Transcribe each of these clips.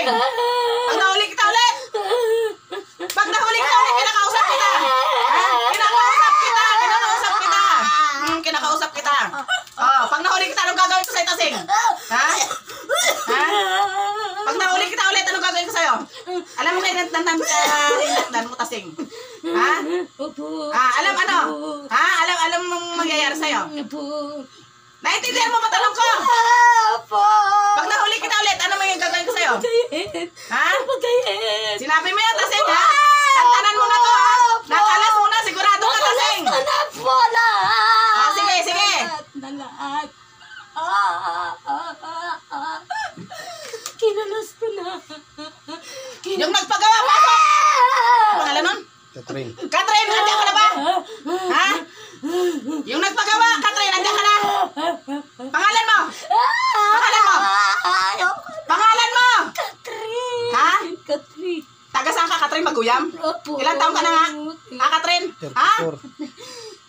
tasing? Pag nahuli kita ulit. Pag nahuli kita ulit, kinakausap kita. Ha? Kinakausap kita. Kinakausap kita. Kinakausap kita. Oh, pag nahuli kita, anong gagawin ko sa'yo, tasing? Ha? Ha? Pag nahuli kita ulit, anong gagawin ko sa'yo? Alam mo kayo nandan mo, tasing? Ha? Alam ano? Ha? Alam mong mangyayari sa'yo? Naintindihan mo ba tanong ko? Pag nahuli kita ulit, ano mo yung gagawin ko sa'yo? Ha? Sinabi mo yan, tasing, ha? Tantanan mo na to, ha? Nakalas mo na, sigurado ka, tasing. Sige, sige. Kinalas ko na. Yung nagpagawa, pasok! Pangalan nun? Catherine. Catherine, nandiyan ka na ba? Ha? Yung nagpagawa, Catherine, nandiyan ka na? Pangalan mo? Pangalan mo? Pangalan mo? Catherine. Ha? Catherine. Taga saan ka, Catherine? Maguyam? Opo. Ilang taon ka na nga? Ha, Catherine? Ha?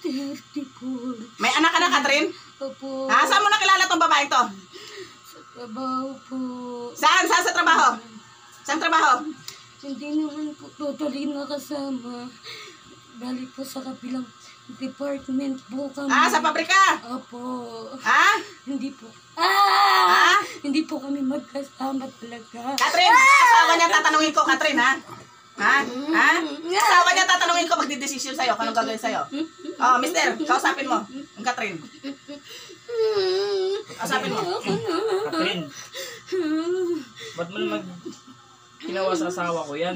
34. May anak ka na, Catherine? Opo. Ha? Saan mo nakilala tong babaeng to? Sa trabaho po. Saan? Saan sa trabaho? Saan trabaho? Hindi naman po totally nakasama. Balik po sa kabilang department po kami. Ah, sa pabrika? Opo. Ha? Hindi po. Ha? Hindi po kami magkasama talaga. Catherine, asawa niya tatanungin ko, Catherine, ha? Ha? Ha? Asawa niya tatanungin ko, magdidesisyon sa'yo, kung anong gagawin sa'yo. Oh, mister, kausapin mo, ang Catherine. Kausapin mo. Catherine, ba't mo naman ginawa sa asawa ko yan?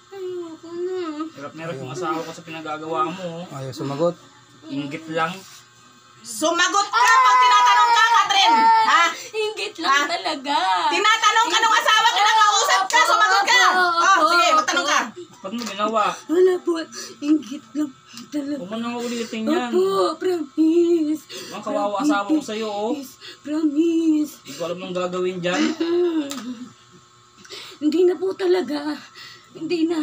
Ayoko na. Hirap na hirap yung asawa ko sa pinagagawa mo. Ayaw sumagot. Inggit lang. Sumagot ka pag tinatanong ka, Catherine. Ha? Ingit lang talaga. Tinatanong ka nung asawa, kinakausap ka, sumagot ka. Oh, sige, magtanong ka. Ba't mo ginawa? Wala po. Ingit lang talaga. Huwag mo nang ulitin yan. Opo, promise. Ang kawawa asawa ko sa'yo, oh. Promise. Hindi ko alam nang gagawin dyan. Hindi na po talaga. Hindi na.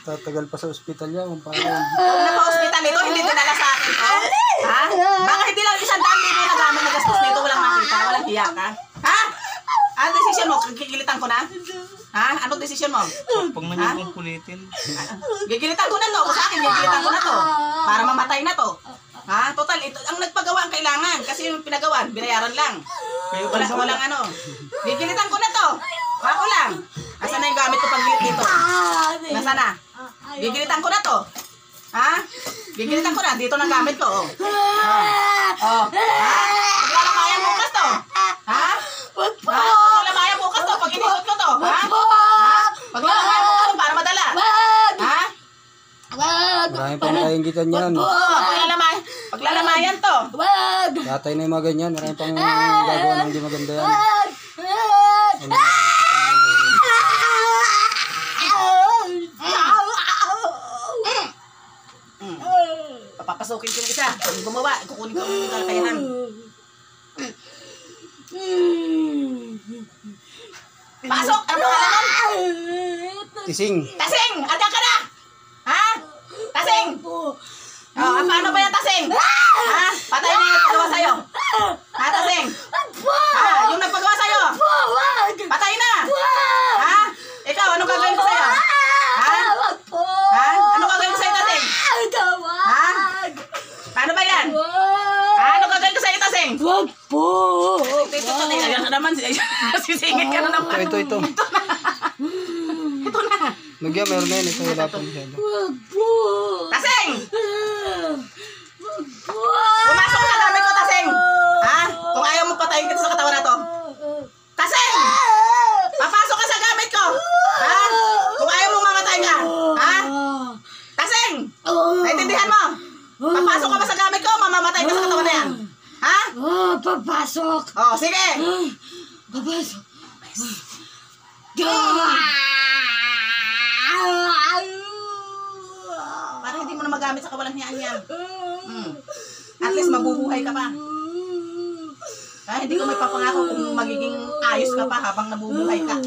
Tatagal pa sa ospital yan. Kung paano. Kung napa-hospital ito, hindi dinala sa akin to. Ha? Baka hindi lang 100,000 na gamit na gastos nito, walang makita, walang hiya ka. Ha? Ano desisyon mo? Gigilitan ko na? Ha? Ano desisyon mo? Pag man yung kong kulitin. Gigilitan ko na to. Kung sa akin, gigilitan ko na to. Para mamatay na to. Ha? Total, ito ang nagpagawa ang kailangan. Kasi yung pinagawan, binayaran lang. Walang ano. Gigilitan ko na to. Ako lang. Asan na yung gamit ko pang gilit dito? Nasaan na? Gigilitan ko na to. Ha? Gigilitan ko na. Dito na gamit ko. Oh. Oh. Ha? Paglalamayan bukas to. Ha? Wag po. Ha? Paglalamayan bukas to. Pag inikot ko to. Ha? Ha? Paglalamayan bukas to para madala. Wag. Ha? Wag. Marami pang kaingitan yan. Oo. Paglalamayan to. Wag. Datay na yung mga ganyan. Marami pang gagawa ng hindi maganda yan. Wag. Papapasukin ko yung isa. Kung gumawa, kukunin ko yung kalakayanan. Pasok! Ano pangalan nun? Tising. Tasing! Andiyan ka na! Ha? Tasing! Oh, paano ba yan, Tasing? Ha? Patay na yung pagawa sa'yo. Ha, Tasing? Ha? Yung nagpagawa sa'yo? Patay na! Ha? Ikaw, anong gagawin ko sa'yo? Ha? Ha? Anong gagawin ko sa'yo, Tasing? Ha? Paano ba yan? Ha? Anong gagawin ko sa'yo, Tasing? Wag po. Ito, tingnan ka naman. Sisingit ka na naman. Ito. Ito na. Nagya, meron na yun. Ito wala pa masyado. Wag po. Tasing! Wag po. Pumasok ka sa gamit ko, Tasing! Ha? Kung ayaw mo patayin kita sa katawan na to. Tasing! Papasok ka sa gamit ko! Ha? Kung ayaw mo mamatay ka. Ha? Tasing! Naintindihan mo? Papasok ka ba sa gamit ko, mamamatay ka sa katawan na yan. Ha? Papasok. Oh, sige! Papasok. Para hindi mo na magamit sa kawalang hiyaan yan. At least mabubuhay ka pa. Ha? Hindi ko may papangako kung magiging ayos ka pa habang nabubuhay ka.